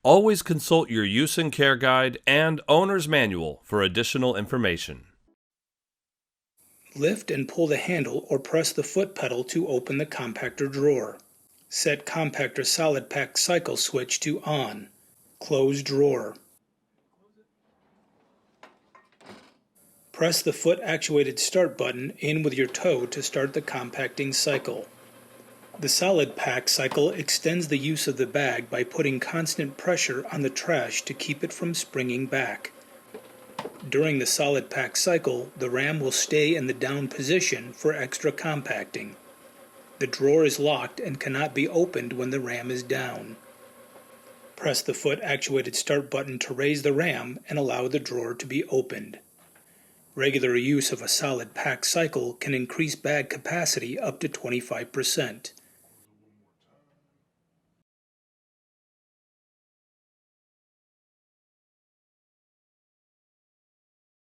Always consult your use and care guide and owner's manual for additional information. Lift and pull the handle or press the foot pedal to open the compactor drawer. Set Compactor Solid Pack cycle switch to on. Close drawer. Press the foot-actuated start button in with your toe to start the compacting cycle. The Solid Pack cycle extends the use of the bag by putting constant pressure on the trash to keep it from springing back. During the Solid Pack cycle, the ram will stay in the down position for extra compacting. The drawer is locked and cannot be opened when the ram is down. Press the foot-actuated start button to raise the ram and allow the drawer to be opened. Regular use of a Solid Pack cycle can increase bag capacity up to 25%.